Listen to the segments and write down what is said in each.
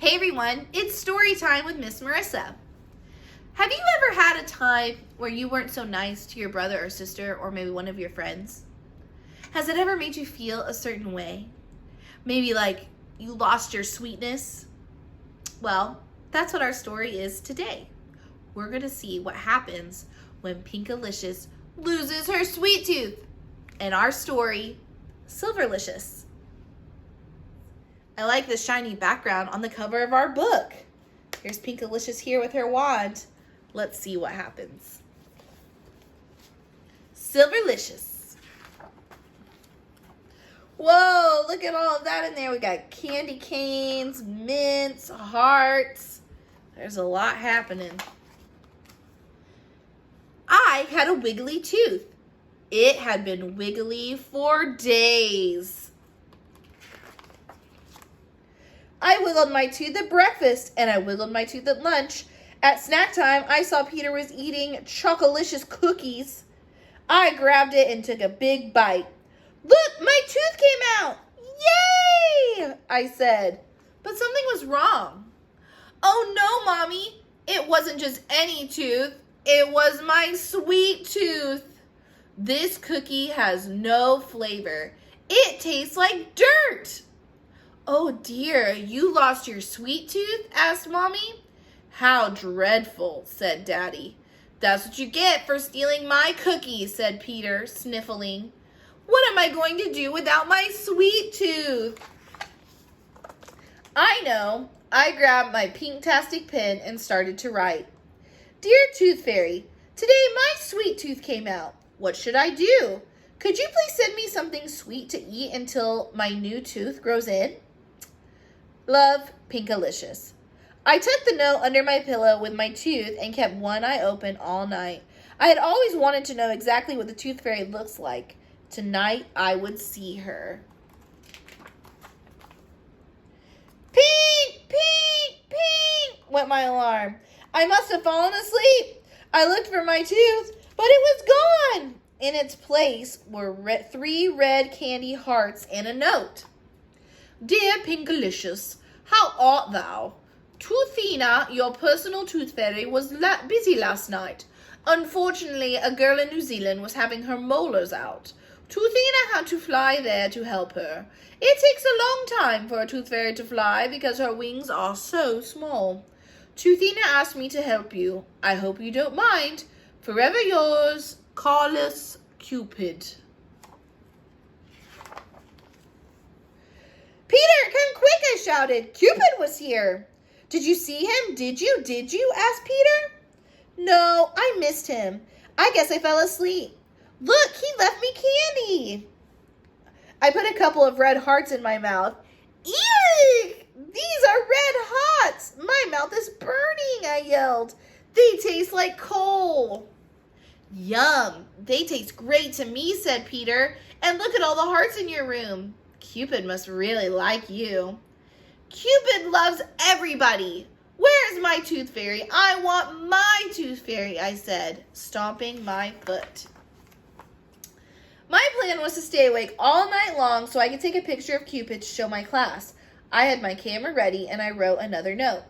Hey everyone, it's story time with Miss Marissa. Have you ever had a time where you weren't so nice to your brother or sister or maybe one of your friends? Has it ever made you feel a certain way? Maybe like you lost your sweetness? Well, that's what our story is today. We're going to see what happens when Pinkalicious loses her sweet tooth. And our story, Silverlicious. I like the shiny background on the cover of our book. Here's Pinkalicious here with her wand. Let's see what happens. Silverlicious. Whoa, look at all of that in there. We got candy canes, mints, hearts. There's a lot happening. I had a wiggly tooth. It had been wiggly for days. I wiggled my tooth at breakfast, and I wiggled my tooth at lunch. At snack time, I saw Peter was eating Chocolicious cookies. I grabbed it and took a big bite. Look, my tooth came out! Yay! I said. But something was wrong. Oh no, Mommy. It wasn't just any tooth. It was my sweet tooth. This cookie has no flavor. It tastes like dirt. Oh dear, you lost your sweet tooth? Asked Mommy. How dreadful, said Daddy. That's what you get for stealing my cookie, said Peter, sniffling. What am I going to do without my sweet tooth? I know. I grabbed my pink-tastic pen and started to write. Dear Tooth Fairy, today my sweet tooth came out. What should I do? Could you please send me something sweet to eat until my new tooth grows in? Love, Pinkalicious. I tucked the note under my pillow with my tooth and kept one eye open all night. I had always wanted to know exactly what the Tooth Fairy looks like. Tonight, I would see her. Pink, pink, pink, went my alarm. I must have fallen asleep. I looked for my tooth, but it was gone. In its place were 3 red candy hearts and a note. Dear Pinkalicious, how art thou? Toothina, your personal tooth fairy, was busy last night. Unfortunately, a girl in New Zealand was having her molars out. Toothina had to fly there to help her. It takes a long time for a tooth fairy to fly because her wings are so small. Toothina asked me to help you. I hope you don't mind. Forever yours, Carlos Cupid. Peter, come quick, I shouted. Cupid was here. Did you see him? Did you? Asked Peter. No, I missed him. I guess I fell asleep. Look, he left me candy. I put a couple of red hearts in my mouth. Eek! These are red hearts. My mouth is burning, I yelled. They taste like coal. Yum. They taste great to me, said Peter. And look at all the hearts in your room. Cupid must really like you. Cupid loves everybody. Where's my tooth fairy? I want my tooth fairy, I said, stomping my foot. My plan was to stay awake all night long so I could take a picture of Cupid to show my class. I had my camera ready and I wrote another note.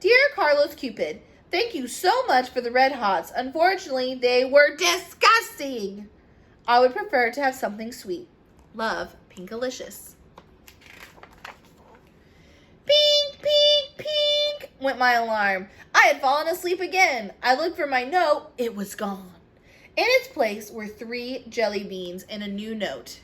Dear Carlos Cupid, thank you so much for the red hots. Unfortunately, they were disgusting. I would prefer to have something sweet. Love, Pinkalicious. Pink, pink, pink, went my alarm. I had fallen asleep again. I looked for my note. It was gone. In its place were 3 jelly beans and a new note.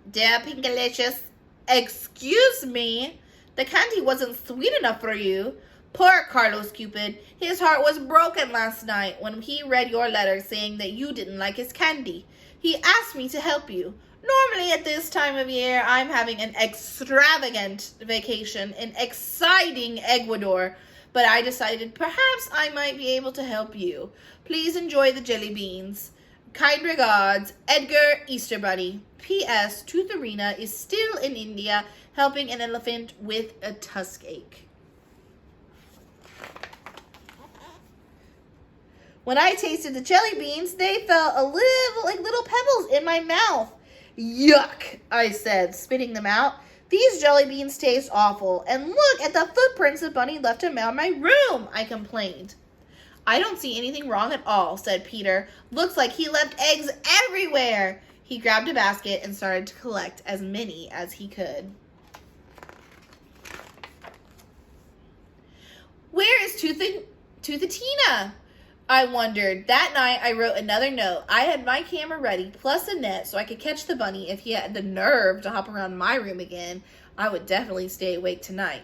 Dear Pinkalicious, excuse me. The candy wasn't sweet enough for you. Poor Carlos Cupid. His heart was broken last night when he read your letter saying that you didn't like his candy. He asked me to help you. Normally at this time of year, I'm having an extravagant vacation in exciting Ecuador, but I decided perhaps I might be able to help you. Please enjoy the jelly beans. Kind regards, Edgar Easter Bunny. P.S. Tooth Arena is still in India helping an elephant with a tusk ache. When I tasted the jelly beans, they felt a little like little pebbles in my mouth. Yuck, I said, spitting them out. These jelly beans taste awful, and look at the footprints the bunny left around my room, I complained. I don't see anything wrong at all, said Peter. Looks like he left eggs everywhere. He grabbed a basket and started to collect as many as he could. Where is Toothatina? I wondered. That night, I wrote another note. I had my camera ready, plus a net, so I could catch the bunny if he had the nerve to hop around my room again. I would definitely stay awake tonight.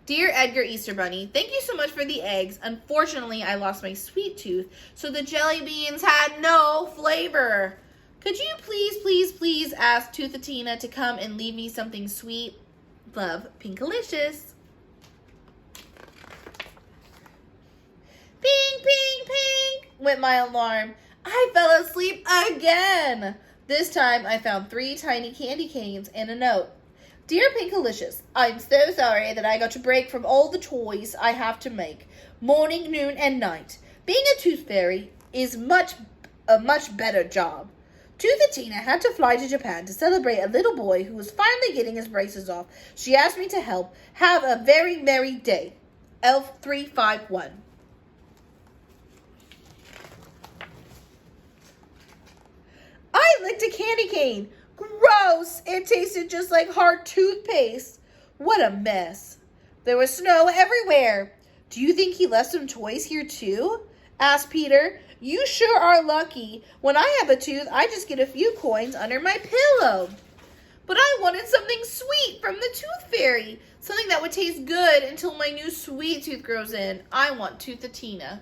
Dear Edgar Easter Bunny, thank you so much for the eggs. Unfortunately, I lost my sweet tooth, so the jelly beans had no flavor. Could you please ask Toothatina to come and leave me something sweet? Love, Pinkalicious. Ping, ping, ping, went my alarm. I fell asleep again. This time, I found 3 tiny candy canes and a note. Dear Pinkalicious, I'm so sorry that I got to break from all the toys I have to make, morning, noon, and night. Being a tooth fairy is a much better job. Toothatina had to fly to Japan to celebrate a little boy who was finally getting his braces off. She asked me to help. Have a very merry day. Elf 351. I licked a candy cane. Gross! It tasted just like hard toothpaste. What a mess. There was snow everywhere. Do you think he left some toys here too? Asked Peter. You sure are lucky. When I have a tooth, I just get a few coins under my pillow. But I wanted something sweet from the tooth fairy. Something that would taste good until my new sweet tooth grows in. I want Toothatina.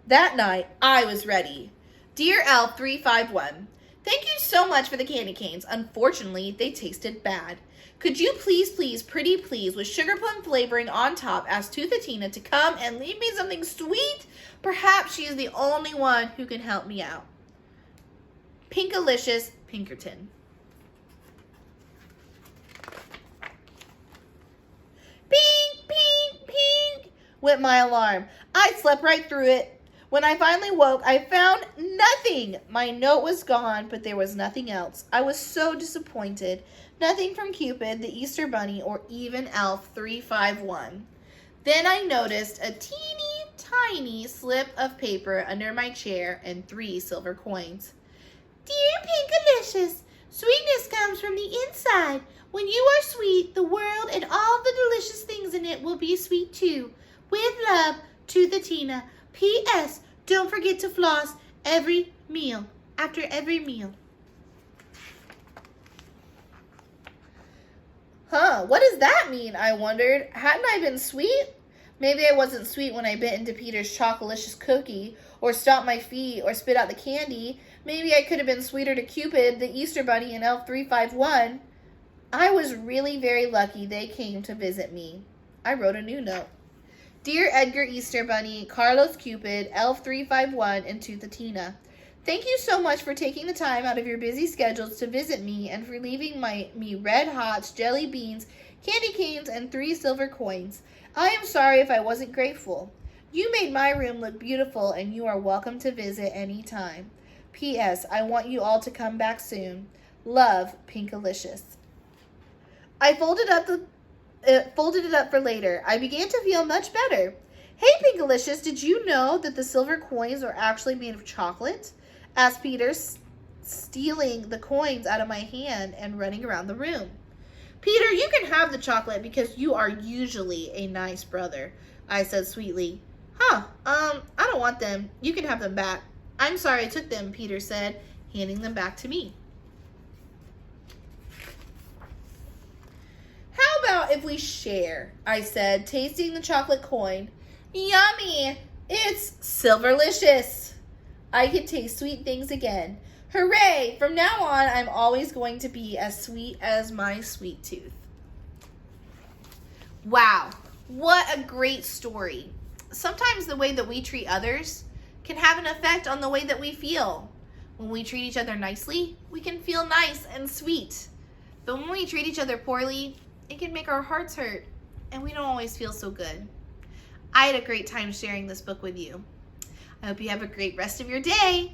That night, I was ready. Dear Elf 351, thank you so much for the candy canes. Unfortunately, they tasted bad. Could you please, pretty please, with sugar plum flavoring on top, ask Toothatina to come and leave me something sweet? Perhaps she is the only one who can help me out. Pinkalicious Pinkerton. Ping, ping, ping, went my alarm. I slept right through it. When I finally woke, I found nothing. My note was gone, but there was nothing else. I was so disappointed. Nothing from Cupid, the Easter Bunny, or even Elf 351. Then I noticed a teeny tiny slip of paper under my chair and 3 silver coins. Dear Pinkalicious, sweetness comes from the inside. When you are sweet, the world and all the delicious things in it will be sweet too. With love, Toothatina. P.S. Don't forget to floss after every meal. What does that mean? I wondered. Hadn't I been sweet? Maybe I wasn't sweet when I bit into Peter's Chocolicious cookie, or stomped my feet, or spit out the candy. Maybe I could have been sweeter to Cupid, the Easter Bunny, and Elf 351. I was really very lucky they came to visit me. I wrote a new note. Dear Edgar Easter Bunny, Carlos Cupid, Elf 351, and Toothatina, thank you so much for taking the time out of your busy schedules to visit me and for leaving me red hots, jelly beans, candy canes, and 3 silver coins. I am sorry if I wasn't grateful. You made my room look beautiful, and you are welcome to visit any time. P.S. I want you all to come back soon. Love, Pinkalicious. I folded it up for later. I began to feel much better. Hey, Pinkalicious, did you know that the silver coins are actually made of chocolate? Asked Peter, stealing the coins out of my hand and running around the room. Peter, you can have the chocolate because you are usually a nice brother, I said sweetly. I don't want them. You can have them back. I'm sorry I took them, Peter said, handing them back to me. How about if we share? I said, tasting the chocolate coin. Yummy! It's Silverlicious. I can taste sweet things again. Hooray! From now on, I'm always going to be as sweet as my sweet tooth. Wow, what a great story. Sometimes the way that we treat others can have an effect on the way that we feel. When we treat each other nicely, we can feel nice and sweet. But when we treat each other poorly, it can make our hearts hurt, and we don't always feel so good. I had a great time sharing this book with you. I hope you have a great rest of your day.